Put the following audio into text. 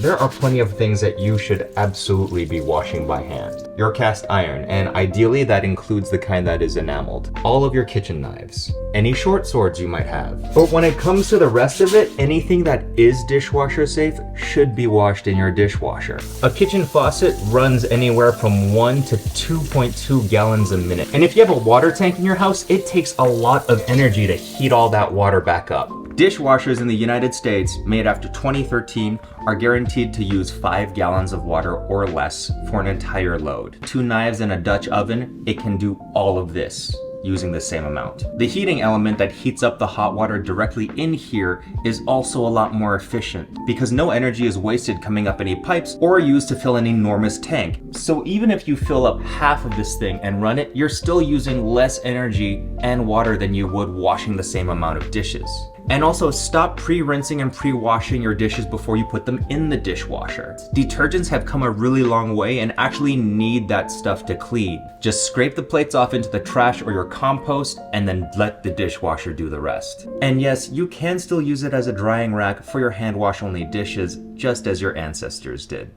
there are plenty of things that you should absolutely be washing by hand. Your cast iron, and ideally that includes the kind that is enameled. All of your kitchen knives. Any short swords you might have. But when it comes to the rest of it, anything that is dishwasher safe should be washed in your dishwasher. A kitchen faucet runs anywhere from 1 to 2.2 gallons a minute. And if you have a water tank in your house, it takes a lot of energy to heat all that water back up. Dishwashers in the United States, made after 2013, are guaranteed to use 5 gallons of water or less for an entire load. 2 knives and a Dutch oven, it can do all of this using the same amount. The heating element that heats up the hot water directly in here is also a lot more efficient because no energy is wasted coming up any pipes or used to fill an enormous tank. So even if you fill up half of this thing and run it, you're still using less energy and water than you would washing the same amount of dishes. And also stop pre-rinsing and pre-washing your dishes before you put them in the dishwasher. Detergents have come a really long way and actually need that stuff to clean. Just scrape the plates off into the trash or your compost and then let the dishwasher do the rest. And yes, you can still use it as a drying rack for your hand wash only dishes, just as your ancestors did.